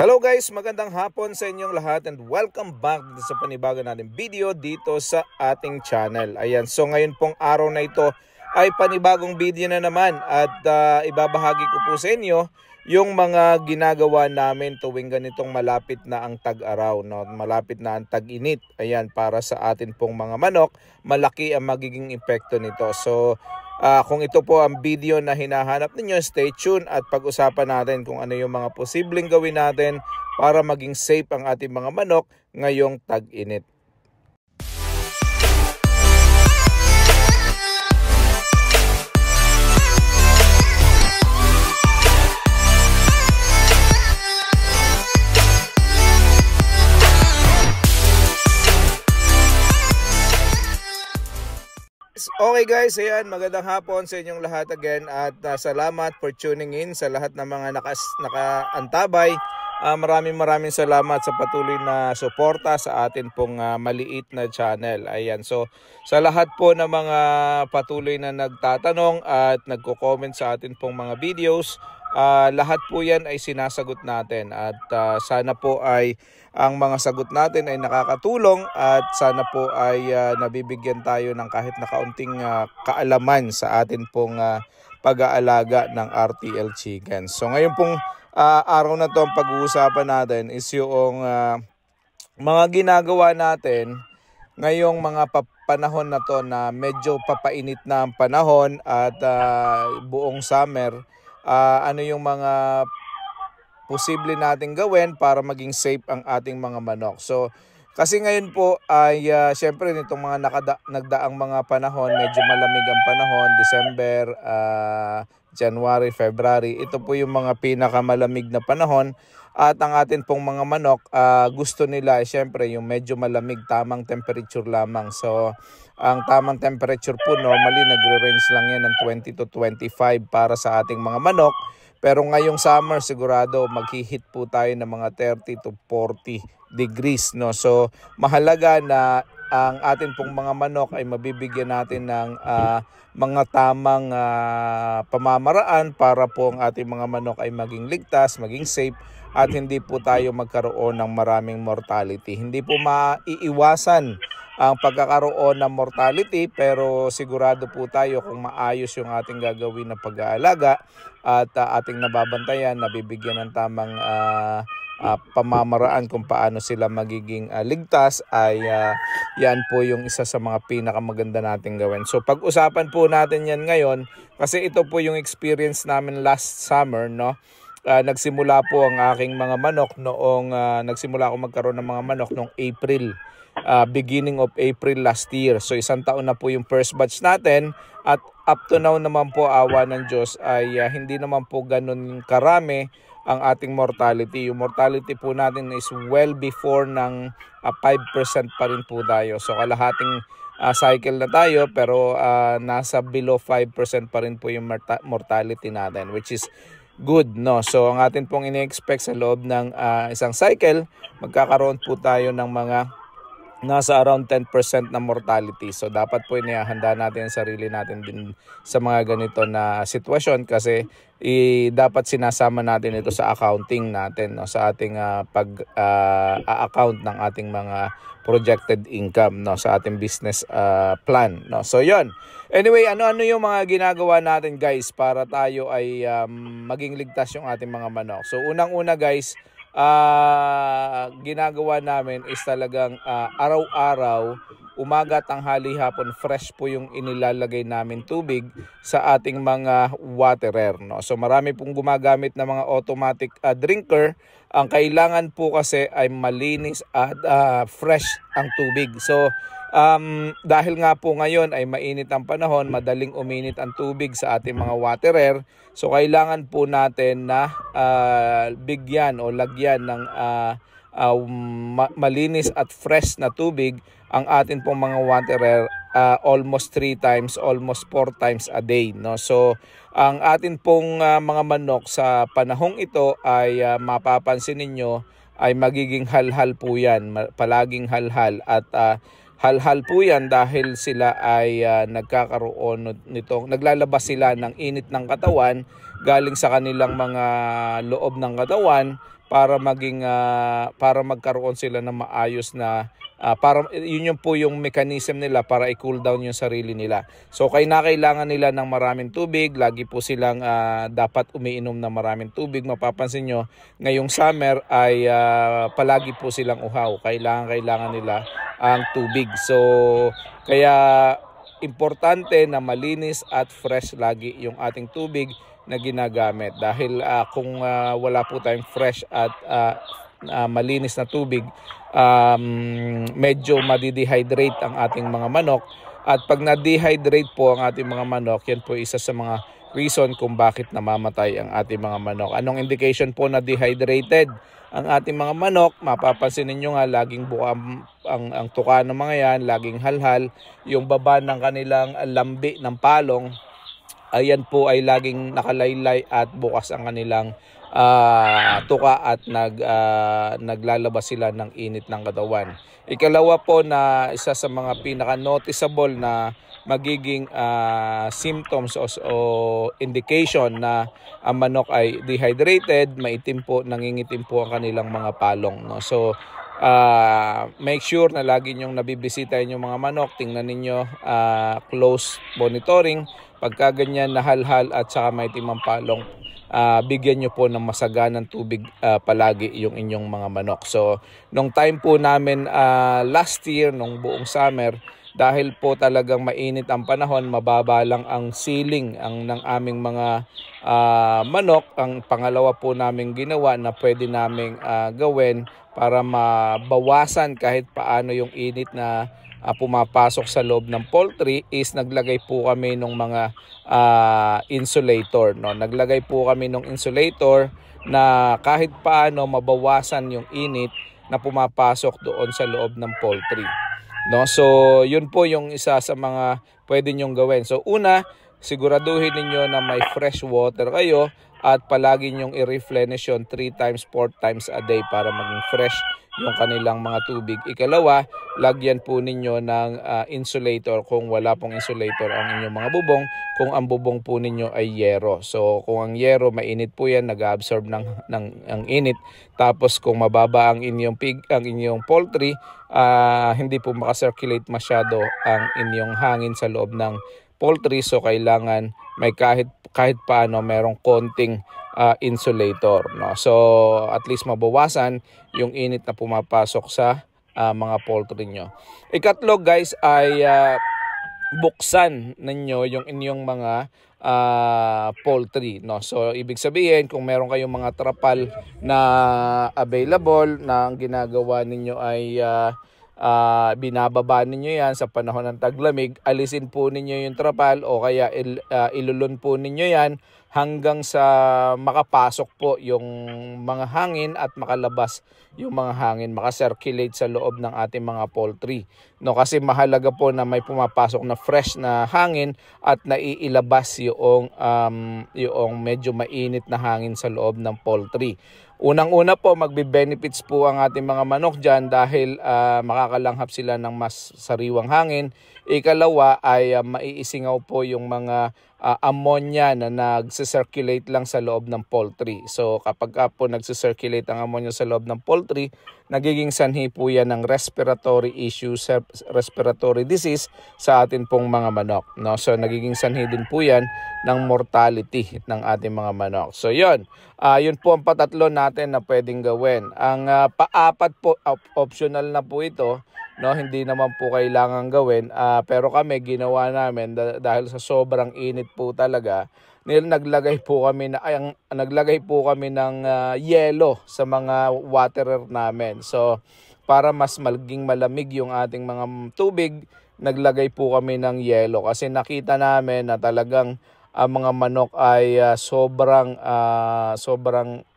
Hello guys, magandang hapon sa inyong lahat and welcome back dito sa panibago natin video dito sa ating channel. Ayan, so ngayon pong araw na ito ay panibagong video na naman at ibabahagi ko po sa inyo yung mga ginagawa namin tuwing ganitong malapit na ang tag-araw, no? Malapit na ang tag-init. Ayan, para sa atin pong mga manok, malaki ang magiging epekto nito. So kung ito po ang video na hinahanap ninyo, stay tuned at pag-usapan natin kung ano yung mga posibleng gawin natin para maging safe ang ating mga manok ngayong tag-init. Okay guys, ayan, magandang hapon sa inyong lahat again at salamat for tuning in sa lahat ng mga nakaantabay. Maraming salamat sa patuloy na suporta sa atin pong maliit na channel. Ayan, so sa lahat po ng mga patuloy na nagtatanong at nagko-comment sa atin pong mga videos, lahat po yan ay sinasagot natin at sana po ay ang mga sagot natin ay nakakatulong at sana po ay nabibigyan tayo ng kahit na kaunting kaalaman sa atin pong pag-aalaga ng RTL Chicken. So ngayon pong araw na to ang pag-uusapan natin is yung mga ginagawa natin ngayong mga panahon na to na medyo papainit na ang panahon at buong summer. Ano yung mga posible nating gawin para maging safe ang ating mga manok. So kasi ngayon po ay syempre nitong mga nagdaang mga panahon, medyo malamig ang panahon, December, January, February. Ito po yung mga pinakamalamig na panahon at ang atin pong mga manok gusto nila syempre yung medyo malamig, tamang temperature lamang. So ang tamang temperature po normally nagre-range lang yan ng 20 to 25 para sa ating mga manok. Pero ngayong summer sigurado maghihit po tayo ng mga 30 to 40 degrees, no? So mahalaga na ang atin pong mga manok ay mabibigyan natin ng mga tamang pamamaraan para po ang ating mga manok ay maging ligtas, maging safe at hindi po tayo magkaroon ng maraming mortality. Hindi po maiiwasan ang pagkakaroon ng mortality pero sigurado po tayo kung maayos yung ating gagawin na pag-aalaga at ating nababantayan, nabibigyan ng tamang pamamaraan kung paano sila magiging ligtas ay yan po yung isa sa mga pinakamaganda nating gawin. So pag-usapan po natin yan ngayon kasi ito po yung experience namin last summer, no? Nagsimula po ang aking mga manok noong nagsimula ako magkaroon ng mga manok noong April. Beginning of April last year. So isang taon na po yung first batch natin at up to now naman po awa ng Diyos ay hindi naman po ganun karami ang ating mortality. Yung mortality po natin is well before ng 5% pa rin po tayo. So kalahating cycle na tayo pero nasa below 5% pa rin po yung mortality natin, which is good, no? So ang atin pong ini-expect sa loob ng isang cycle, magkakaroon po tayo ng mga nasa around 10% na mortality. So dapat po inihahanda natin ang sarili natin din sa mga ganito na sitwasyon kasi dapat sinasama natin ito sa accounting natin, no? Sa ating account ng ating mga projected income, no? Sa ating business plan, no? So yon. Anyway, ano yung mga ginagawa natin guys para tayo ay maging ligtas yung ating mga manok. So unang-una guys, ginagawa namin is talagang araw-araw, umaga, tanghali, hapon, fresh po yung inilalagay namin tubig sa ating mga waterer, no? So marami pong gumagamit ng mga automatic drinker. Ang kailangan po kasi ay malinis at fresh ang tubig. So dahil nga po ngayon ay mainit ang panahon, madaling uminit ang tubig sa ating mga waterer. So kailangan po natin na bigyan o lagyan ng malinis at fresh na tubig ang atin pong mga waterer almost 3 times, almost 4 times a day, no? So ang atin pong mga manok sa panahong ito ay mapapansin ninyo ay magiging halhal po yan, palaging halhal at halhal po yan dahil sila ay nagkakaroon nitong, naglalabas sila ng init ng katawan galing sa kanilang mga loob ng katawan para magkaroon sila ng maayos na para yun po yung mechanism nila para i-cool down yung sarili nila. So kailangan nila ng maraming tubig, lagi po silang dapat umiinom ng maraming tubig. Mapapansin nyo, ngayong summer ay palagi po silang uhaw. Kailangan nila ang tubig. So kaya importante na malinis at fresh lagi yung ating tubig na ginagamit. Dahil kung wala po tayong fresh at malinis na tubig, medyo madidehydrate ang ating mga manok. At pag na-dehydrate po ang ating mga manok, yan po isa sa mga reason kung bakit namamatay ang ating mga manok. Anong indication po na dehydrated ang ating mga manok? Mapapansin ninyo nga, laging buka ang tuka ng mga yan, laging halhal. Yung baba ng kanilang lambi ng palong, ayan po ay laging nakalaylay at bukas ang kanilang tuka at naglalabas sila ng init ng katawan. Ikalawa po na isa sa mga pinaka-noticeable na magiging symptoms o indication na ang manok ay dehydrated, maitim po, nangingitim po ang kanilang mga palong. No? So, make sure na lagi nyong nabibisita yung mga manok, tingnan ninyo, close monitoring. Pagka ganyan nahalhal at saka maitim ang palong, bigyan nyo po ng masaganang tubig palagi yung inyong mga manok. So, nung time po namin last year, nung buong summer, dahil po talagang mainit ang panahon, mababa lang ang ceiling ng aming mga manok. Ang pangalawa po namin ginawa na pwede naming gawin para mabawasan kahit paano yung init na pumapasok sa loob ng poultry is naglagay po kami ng mga insulator. No? Naglagay po kami ng insulator na kahit paano mabawasan yung init na pumapasok doon sa loob ng poultry. No? So yun po yung isa sa mga pwede nyong gawin. So una, siguraduhin ninyo na may fresh water kayo at palagi nyong i-replenish yun 3 times, 4 times a day para maging fresh yung kanilang mga tubig. Ikalawa, lagyan po ninyo ng insulator kung wala pong insulator ang inyong mga bubong, kung ang bubong po ninyo ay yero. So kung ang yero mainit po yan, nag-absorb ng init. Tapos kung mababa ang inyong poultry, hindi po makasirculate masyado ang inyong hangin sa loob ng poultry. So kailangan may kahit paano merong konting insulator. No? So at least mabawasan yung init na pumapasok sa mga poultry nyo. Ikatlo guys ay buksan ninyo yung inyong mga poultry. No? So ibig sabihin kung meron kayong mga trapal na available na ang ginagawa ninyo ay binababa ninyo yan sa panahon ng taglamig, alisin po ninyo yung trapal o kaya ilulun po ninyo yan hanggang sa makapasok po yung mga hangin at makalabas yung mga hangin, makasirculate sa loob ng ating mga poultry. No, kasi mahalaga po na may pumapasok na fresh na hangin at naiilabas yung medyo mainit na hangin sa loob ng poultry. Unang-una po, magbe-benefits po ang ating mga manok dyan dahil makakalanghap sila ng mas sariwang hangin. Ikalawa ay maiisingaw po yung mga ammonia na nagse-circulate lang sa loob ng poultry. So kapag po nagse-circulate ang ammonia sa loob ng poultry, nagiging sanhi po yan ng respiratory issues, respiratory disease sa atin pong mga manok. No? So nagiging sanhi din po yan ng mortality ng ating mga manok. So yun po ang patatlo natin na pwedeng gawin. Ang paapat po, optional na po ito. No, hindi naman po kailangan gawin, pero kami ginawa namin dahil sa sobrang init po talaga. Naglagay po kami ng yelo sa mga waterer namin. So para mas maging malamig yung ating mga tubig, naglagay po kami ng yelo kasi nakita namin na talagang ang mga manok ay sobrang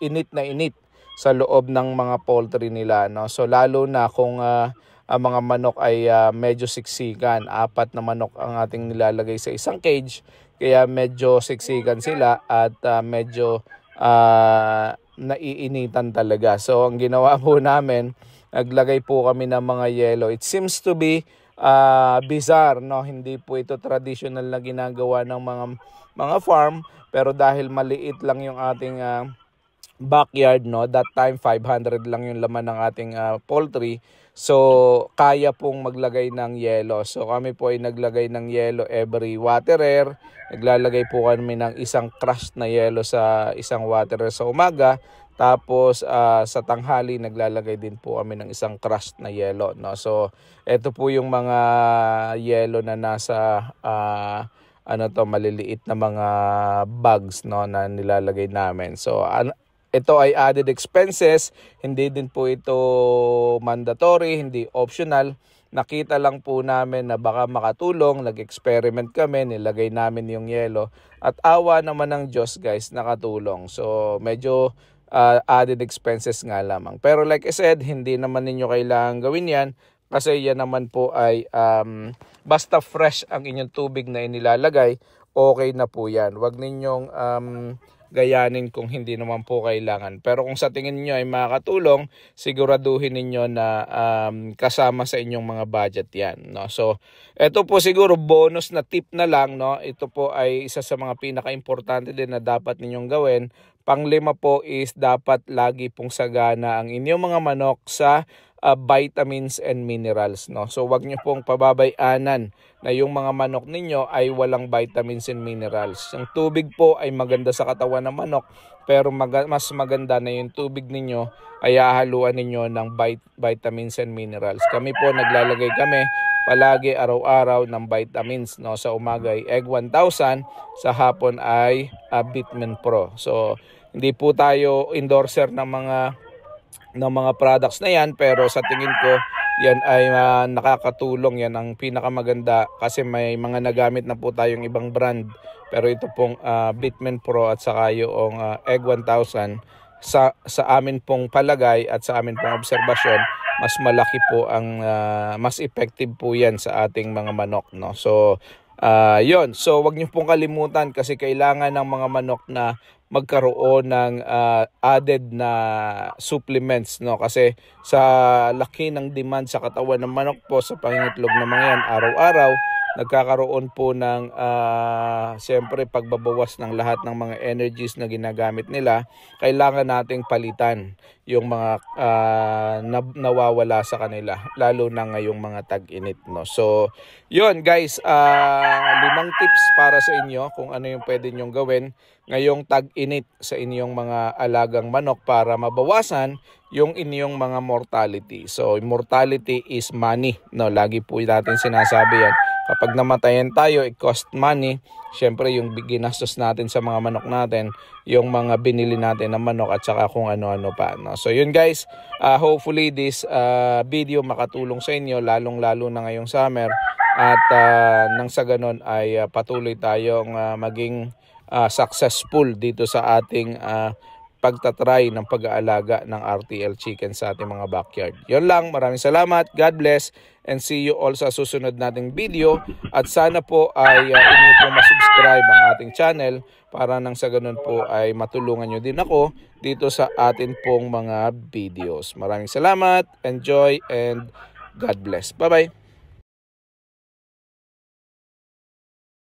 init na init sa loob ng mga poultry nila. No? So lalo na kung ang mga manok ay medyo siksikan. 4 na manok ang ating nilalagay sa isang cage. Kaya medyo siksikan sila at medyo naiinitan talaga. So ang ginawa po namin, naglagay po kami ng mga yelo. It seems to be bizarre. No? Hindi po ito traditional na ginagawa ng mga farm. Pero dahil maliit lang yung ating backyard, no. That time 500 lang yung laman ng ating poultry. So kaya pong maglagay ng yelo. So kami po ay naglagay ng yelo every waterer. Naglalagay po kami ng isang crushed na yelo sa isang waterer sa umaga. Tapos sa tanghali naglalagay din po kami ng isang crushed na yelo, no. So ito po yung mga yelo na nasa maliliit na mga bags, no, na nilalagay namin. So ito ay added expenses, hindi din po ito mandatory, hindi optional. Nakita lang po namin na baka makatulong, nag-experiment kami, nilagay namin yung yelo. At awa naman ng Diyos guys, nakatulong. So medyo added expenses nga lamang. Pero like I said, hindi naman ninyo kailangan gawin yan. Kasi yan naman po ay basta fresh ang inyong tubig na inilalagay, okay na po yan. Huwag ninyong gayanin kung hindi naman po kailangan. Pero kung sa tingin niyo ay makakatulong, siguraduhin ninyo na kasama sa inyong mga budget yan, no? So ito po siguro bonus na tip na lang, no? Ito po ay isa sa mga pinaka-importante din na dapat ninyong gawin. Panglima po is dapat lagi pong sagana ang inyong mga manok sa vitamins and minerals, no. So wag niyo pong pababayanan na yung mga manok ninyo ay walang vitamins and minerals. Ang tubig po ay maganda sa katawan ng manok, pero mas maganda na yung tubig ninyo ay hahaluan ninyo ng vitamins and minerals. Kami po naglalagay kami palagi araw-araw ng vitamins, no. Sa umaga ay Egg 1000, sa hapon ay Bitmin Pro. So hindi po tayo endorser ng mga products na yan, pero sa tingin ko yan ay nakakatulong. Yan ang pinakamaganda kasi may mga nagamit na po tayong ibang brand, pero ito pong Bitmin Pro at saka yung Egg 1000 sa amin pong palagay at sa amin pong obserbasyon, mas malaki po ang mas effective po yan sa ating mga manok, no. So yon. So wag niyo pong kalimutan kasi kailangan ng mga manok na magkaroon ng added na supplements, no, kasi sa laki ng demand sa katawan ng manok po sa pangingitlog ng mga yan araw-araw, nagkakaroon po ng siyempre pagbabawas ng lahat ng mga energies na ginagamit nila. Kailangan nating palitan yung mga nawawala sa kanila, lalo na ngayong mga tag-init, no. So yun guys, 5 tips para sa inyo kung ano yung pwede nyong gawin ngayong tag-init sa inyong mga alagang manok para mabawasan yung inyong mga mortality. So mortality is money, no. Lagi po natin sinasabi yan. Kapag namatayan tayo, it cost money. Siyempre yung ginastos natin sa mga manok natin, yung mga binili natin na manok at saka kung ano-ano pa, no. So yun guys, hopefully this video makatulong sa inyo, lalong-lalo na ngayong summer. At nang sa ganon ay patuloy tayong maging successful dito sa ating pagtatry ng pag-aalaga ng RTL chicken sa ating mga backyard. Yun lang, maraming salamat, God bless, and see you all sa susunod nating video. At sana po ay inyo po masubscribe ang ating channel para nang sa ganun po ay matulungan nyo din ako dito sa atin pong mga videos. Maraming salamat, enjoy, and God bless. Bye-bye!